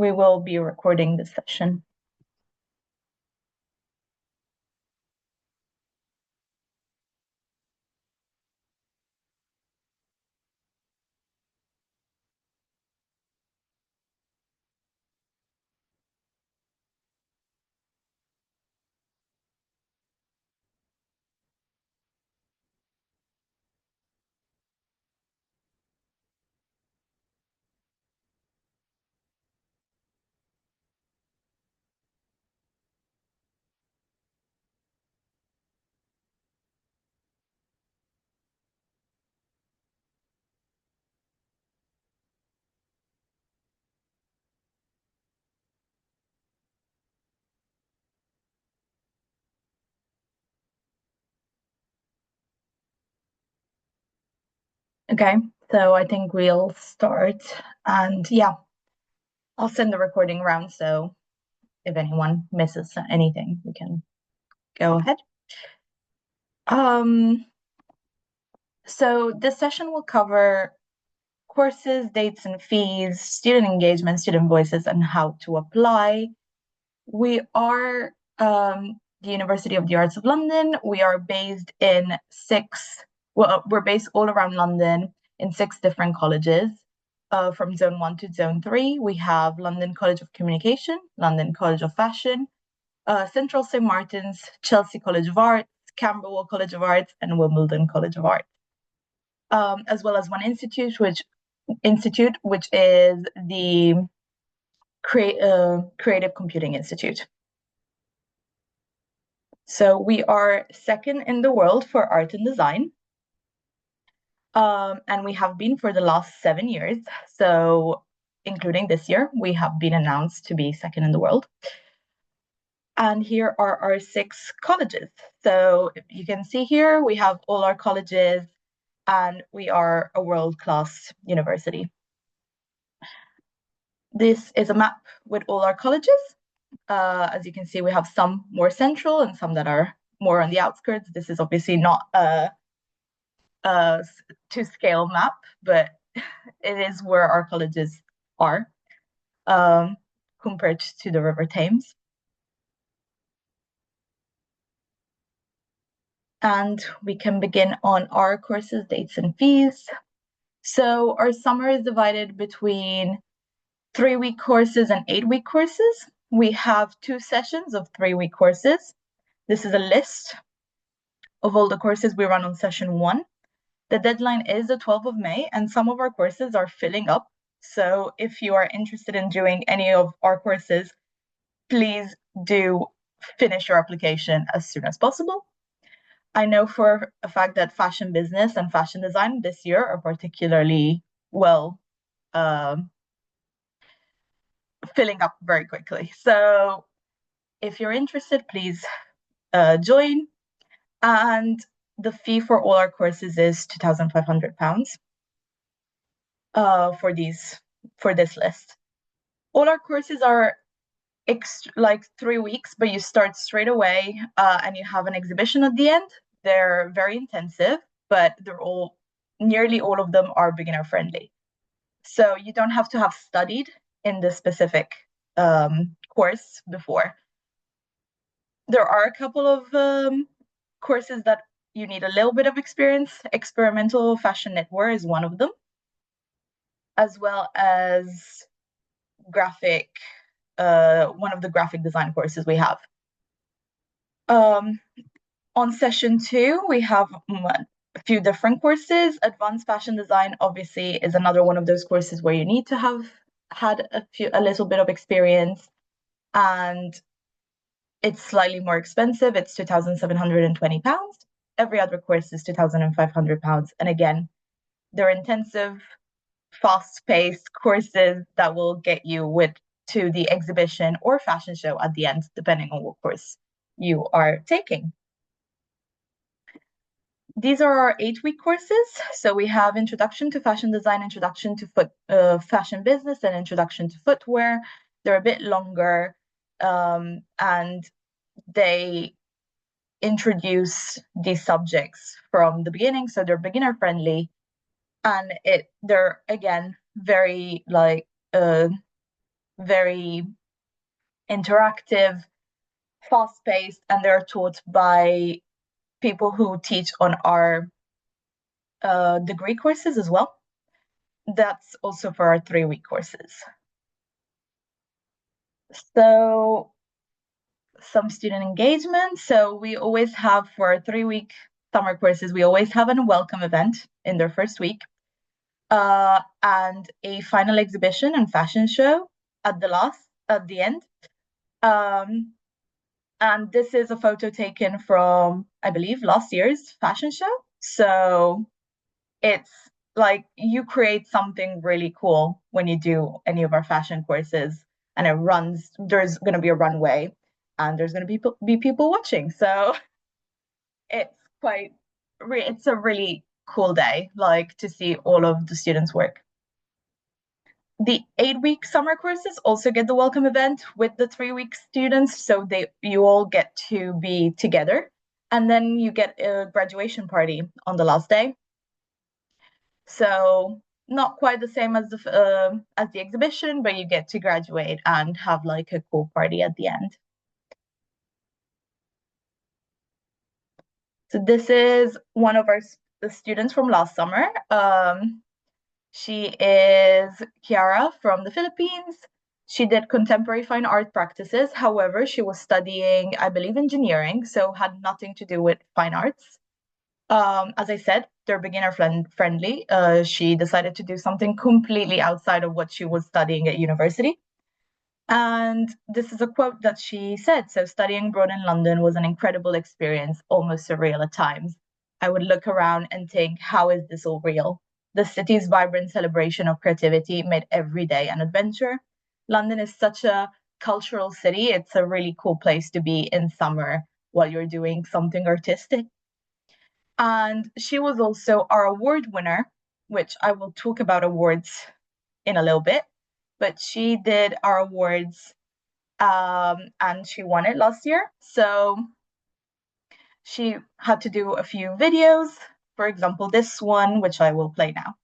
we will be recording this session. Okay, so I think we'll start, and yeah, I'll send the recording around, so if anyone misses anything, we can go ahead. So this session will cover courses, dates and fees, student engagement, student voices, and how to apply. We are the University of the Arts of London. We are based in we're based all around London in 6 different colleges. From Zone 1 to Zone 3, we have London College of Communication, London College of Fashion, Central St. Martin's, Chelsea College of Arts, Camberwell College of Arts, and Wimbledon College of Arts. As well as one institute, which is the Creative Computing Institute. So we are second in the world for art and design. And we have been for the last 7 years. So including this year, we have been announced to be second in the world. And here are our 6 colleges. So you can see here, we have all our colleges, and we are a world-class university. This is a map with all our colleges. As you can see, we have some more central and some that are more on the outskirts. This is obviously not a to-scale map, but it is where our colleges are compared to the River Thames. And we can begin on our courses, dates, and fees. So our summer is divided between 3-week courses and 8-week courses. We have 2 sessions of 3-week courses. This is a list of all the courses we run on session 1. The deadline is the 12th of May, and some of our courses are filling up. So if you are interested in doing any of our courses, please do finish your application as soon as possible. I know for a fact that fashion business and fashion design this year are particularly well filling up very quickly. So if you're interested, please join. And the fee for all our courses is £2,500 for this list. All our courses are like 3 weeks, but you start straight away and you have an exhibition at the end. They're very intensive, but nearly all of them are beginner friendly. So you don't have to have studied in the specific course before. There are a couple of courses that you need a little bit of experience. Experimental fashion knitwear is one of them, as well as one of the graphic design courses we have. On session 2, we have a few different courses. Advanced fashion design obviously is another one of those courses where you need to have had a little bit of experience, and it's slightly more expensive. It's £2,720. Every other course is £2,500. And again, they're intensive, fast-paced courses that will get you to the exhibition or fashion show at the end, depending on what course you are taking. These are our 8-week courses. So we have Introduction to Fashion Design, Introduction to Fashion Business, and Introduction to Footwear. They're a bit longer, and they introduce these subjects from the beginning, so they're beginner friendly, and they're again very very interactive, fast-paced, and they're taught by people who teach on our degree courses as well. That's also for our 3-week courses. So some student engagement. So we always have for our 3-week summer courses, we always have a welcome event in their first week, and a final exhibition and fashion show at the end. And this is a photo taken from, I believe, last year's fashion show. So it's like you create something really cool when you do any of our fashion courses, and there's going to be a runway and there's going to be people watching. So it's it's a really cool day, like to see all of the students work. The 8-week summer courses also get the welcome event with the 3-week students, so you all get to be together, and then you get a graduation party on the last day. So not quite the same as the exhibition, but you get to graduate and have like a cool party at the end. So this is one of the students from last summer. She is Kiara from the Philippines. She did contemporary fine art practices. However, she was studying, I believe, engineering, so had nothing to do with fine arts. As I said, they're beginner friendly. She decided to do something completely outside of what she was studying at university. And this is a quote that she said. So, studying abroad in London was an incredible experience, almost surreal at times. I would look around and think, how is this all real? The city's vibrant celebration of creativity made every day an adventure. London is such a cultural city. It's a really cool place to be in summer while you're doing something artistic. And she was also our award winner, which I will talk about awards in a little bit. But she did our awards, and she won it last year. So she had to do a few videos. For example, this one, which I will play now.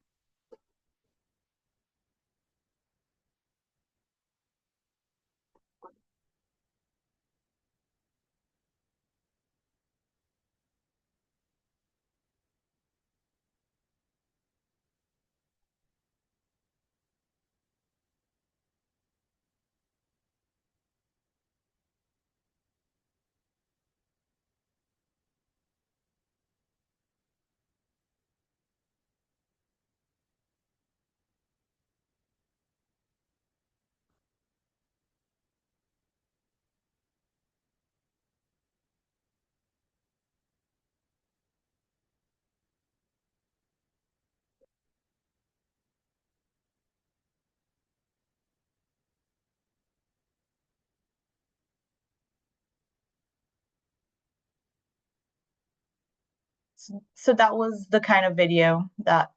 So that was the kind of video that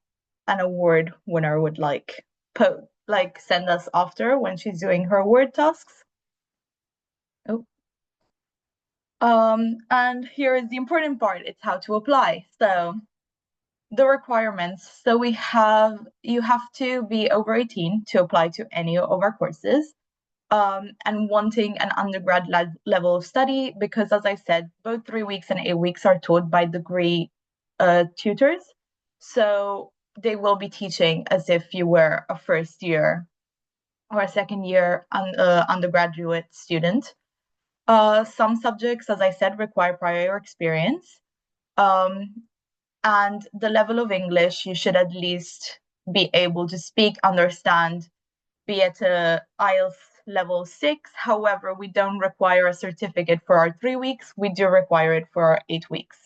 an award winner would like send us after when she's doing her award tasks. Oh. And here is the important part. It's how to apply. So the requirements. So you have to be over 18 to apply to any of our courses. And wanting an undergrad level of study, because as I said, both 3 weeks and 8 weeks are taught by degree tutors. So they will be teaching as if you were a first year or a second year undergraduate student. Some subjects, as I said, require prior experience. Um, and the level of English, you should at least be able to speak, understand, be at a IELTS level 6. However, we don't require a certificate for our 3 weeks. We do require it for our 8 weeks.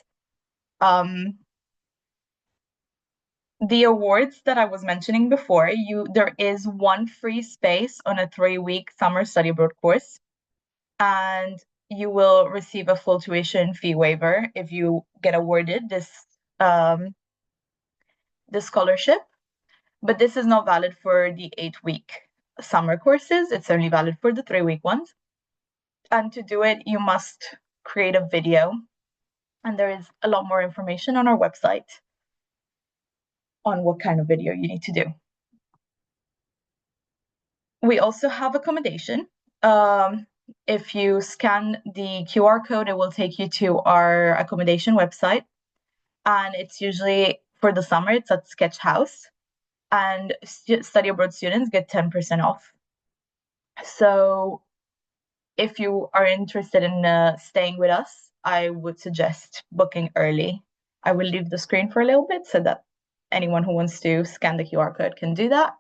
The awards that I was mentioning before, there is one free space on a 3-week summer study abroad course, and you will receive a full tuition fee waiver if you get awarded this scholarship. But this is not valid for the 8-week summer courses. It's only valid for the 3-week ones. And to do it, you must create a video. And there is a lot more information on our website on what kind of video you need to do. We also have accommodation. Um, if you scan the QR code, it will take you to our accommodation website. And it's usually for the summer, it's at Sketch House. And study abroad students get 10% off. So if you are interested in staying with us, I would suggest booking early. I will leave the screen for a little bit so that anyone who wants to scan the QR code can do that.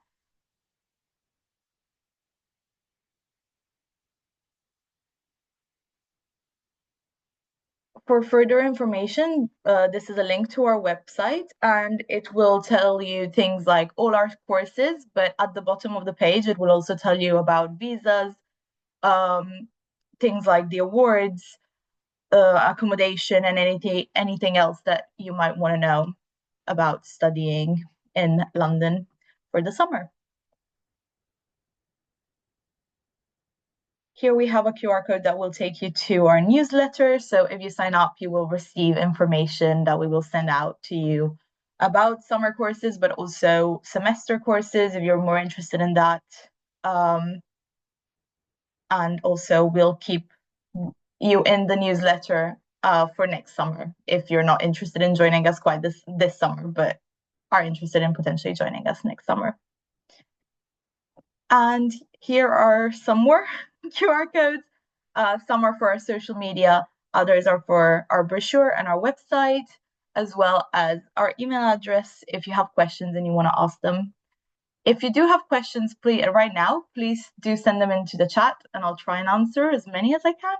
For further information, this is a link to our website, and it will tell you things like all our courses, but at the bottom of the page, it will also tell you about visas, um, things like the awards, accommodation, and anything else that you might want to know about studying in London for the summer. Here we have a QR code that will take you to our newsletter. So if you sign up, you will receive information that we will send out to you about summer courses, but also semester courses if you're more interested in that. And also we'll keep you in the newsletter for next summer if you're not interested in joining us quite this summer, but are interested in potentially joining us next summer. And here are some more QR codes. Some are for our social media, others are for our brochure and our website, as well as our email address if you have questions and you want to ask them. If you do have questions, please right now, please do send them into the chat and I'll try and answer as many as I can.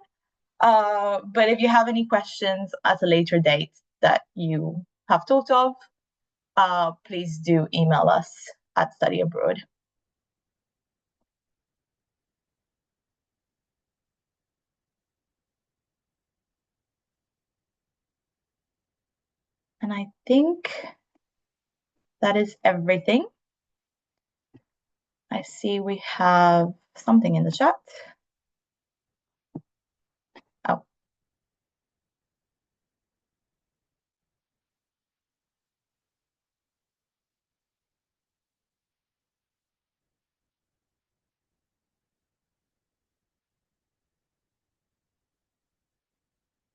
But if you have any questions at a later date that you have thought of, please do email us at Study Abroad. And I think that is everything. I see we have something in the chat. Oh.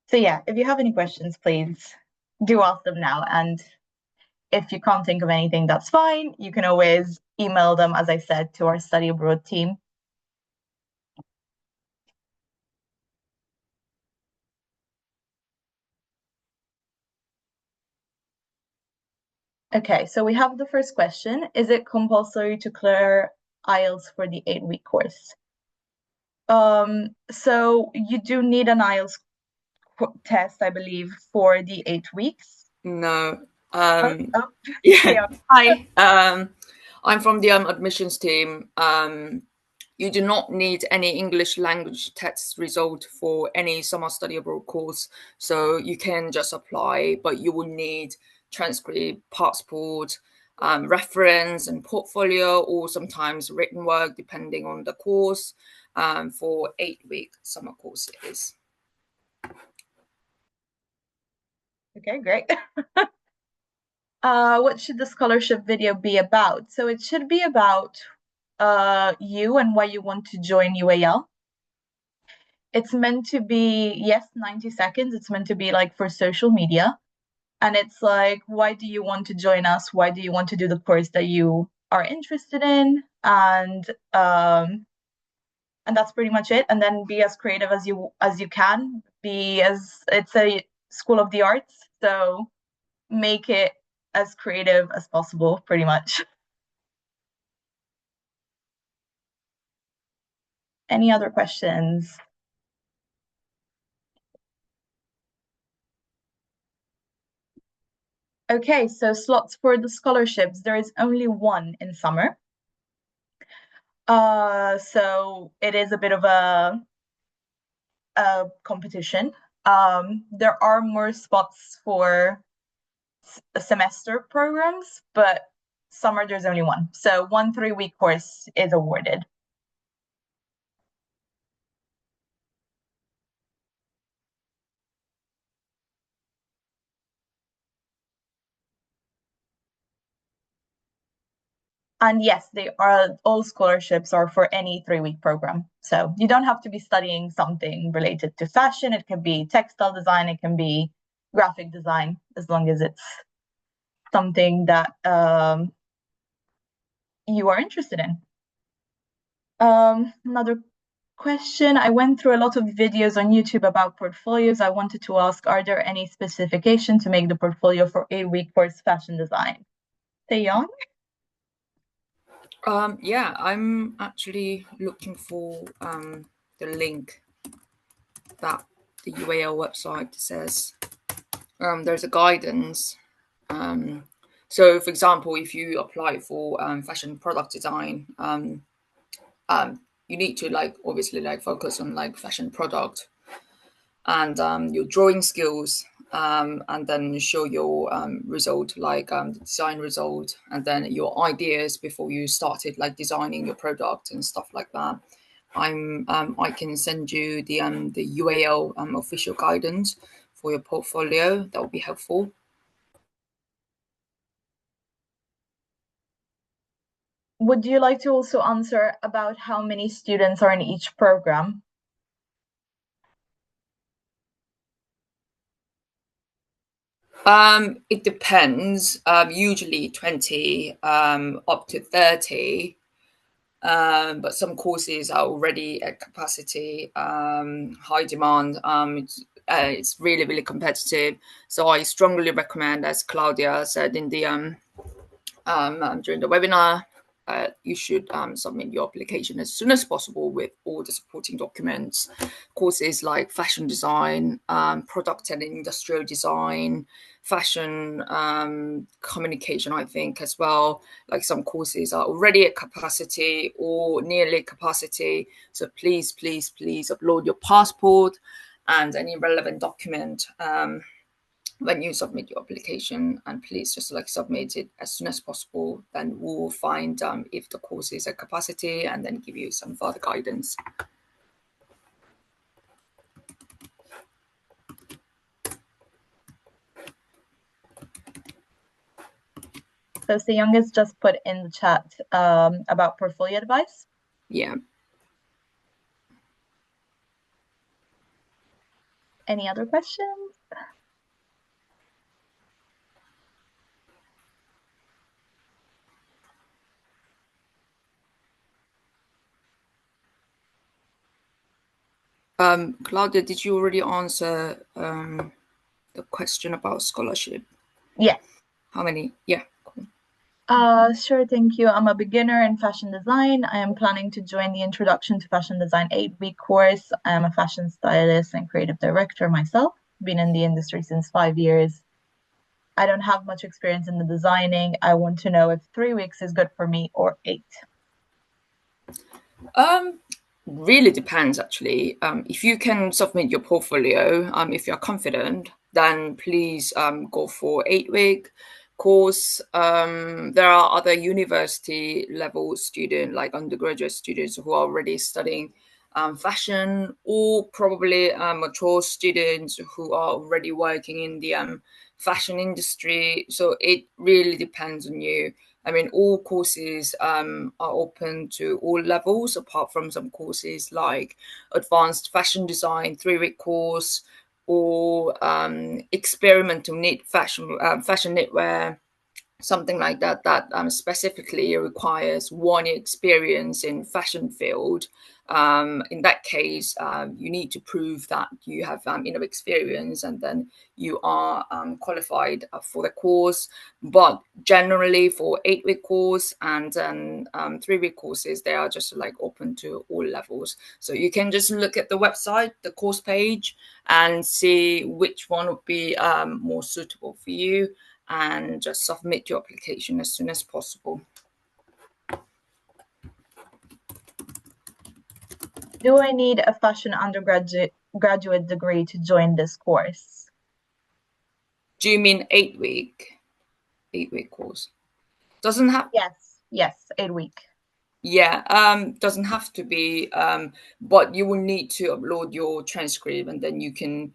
So yeah, if you have any questions, please do ask them now. And if you can't think of anything, that's fine. You can always email them, as I said, to our study abroad team. Okay, so we have the first question. Is it compulsory to clear IELTS for the 8-week course? So you do need an IELTS test, I believe, for the 8 weeks. No. Oh, Yeah. Hi. I'm from the admissions team. You do not need any English language test result for any summer study abroad course, so you can just apply, but you will need transcript, passport, reference, and portfolio, or sometimes written work, depending on the course, for 8-week summer courses. Okay, great. What should the scholarship video be about? So it should be about you and why you want to join UAL. It's meant to be, yes, 90 seconds. It's meant to be like for social media. And it's like, why do you want to join us? Why do you want to do the course that you are interested in? And that's pretty much it. And then be as creative as you can. It's a school of the arts, so make it as creative as possible, pretty much. Any other questions? Okay, so slots for the scholarships. There is only one in summer. So it is a bit of a competition. There are more spots for semester programs, but summer there's only one. So one 3-week course is awarded. And yes, they are all scholarships are for any 3-week program. So you don't have to be studying something related to fashion. It can be textile design, it can be graphic design, as long as it's something that you are interested in. Another question. I went through a lot of videos on YouTube about portfolios. I wanted to ask, are there any specification to make the portfolio for 8-week course fashion design? Taeyong? Yeah, I'm actually looking for the link that the UAL website says. There's a guidance. So, for example, if you apply for fashion product design, you need to obviously focus on fashion product and your drawing skills, and then show your result, the design result, and then your ideas before you started designing your product and stuff like that. I can send you the UAL official guidance for your portfolio. That would be helpful. Would you like to also answer about how many students are in each program? It depends. Usually 20 up to 30. But some courses are already at capacity, high demand. It's really, really competitive. So I strongly recommend, as Claudia said in the during the webinar, you should submit your application as soon as possible with all the supporting documents. Courses like fashion design, product and industrial design, fashion communication, I think, as well. Some courses are already at capacity or nearly capacity. So please, please, please upload your passport and any relevant document when you submit your application, and please just submit it as soon as possible. Then we'll find if the course is at capacity and then give you some further guidance. So the youngest just put in the chat about portfolio advice. Yeah. Any other questions? Claudia, did you already answer the question about scholarship? Yes. How many? Yeah. Cool. Sure, thank you. I'm a beginner in fashion design. I am planning to join the Introduction to Fashion Design 8-week course. I'm a fashion stylist and creative director myself. Been in the industry since 5 years. I don't have much experience in the designing. I want to know if 3 weeks is good for me or 8. Really depends, actually. If you can submit your portfolio, if you're confident, then please go for 8-week course. There are other university level students, like undergraduate students, who are already studying fashion, or probably mature students who are already working in the fashion industry. So it really depends on you. I mean, all courses are open to all levels, apart from some courses like advanced fashion design 3-week course, or experimental knit fashion knitwear, something like that, that specifically requires 1 year experience in fashion field. In that case, you need to prove that you have enough experience, and then you are qualified for the course. But generally, for 8-week course and then 3-week courses, they are just open to all levels. So you can just look at the website, the course page, and see which one would be more suitable for you, and just submit your application as soon as possible. Do I need a fashion graduate degree to join this course? Do you mean 8-week course? Doesn't have. Yes, 8-week. Yeah, doesn't have to be, but you will need to upload your transcript, and then you can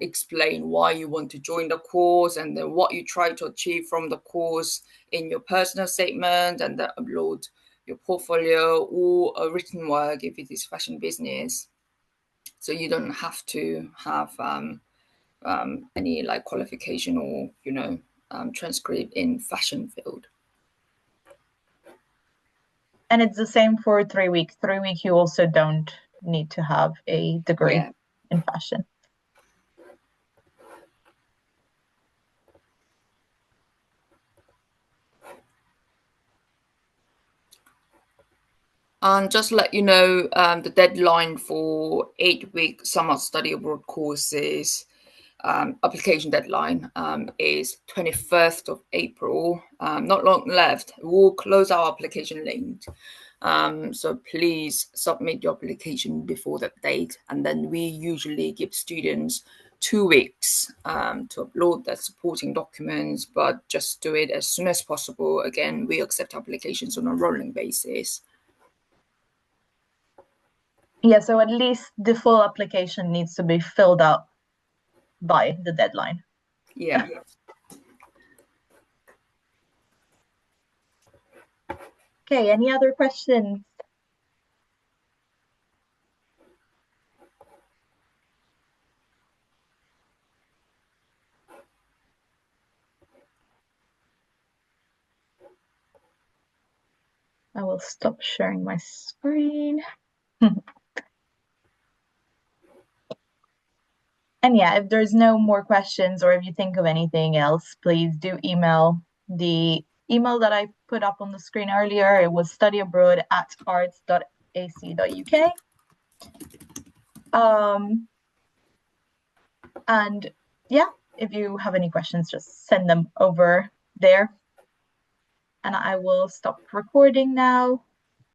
explain why you want to join the course, and then what you try to achieve from the course, in your personal statement and then upload your portfolio or a written work if it is fashion business. So you don't have to have any like qualification or transcript in fashion field. And it's the same for 3 weeks. 3 week, you also don't need to have a degree Yeah. in fashion. And just let you know, the deadline for 8-week summer study abroad courses, application deadline is 21st of April. Not long left. We'll close our application link. So please submit your application before that date. And then we usually give students 2 weeks to upload their supporting documents, but just do it as soon as possible. Again, we accept applications on a rolling basis. Yeah, so at least the full application needs to be filled out by the deadline. Yeah. Okay, any other questions? I will stop sharing my screen. And yeah, if there's no more questions or if you think of anything else, please do email the email that I put up on the screen earlier. It was studyabroad@arts.ac.uk. And yeah, if you have any questions, just send them over there. And I will stop recording now.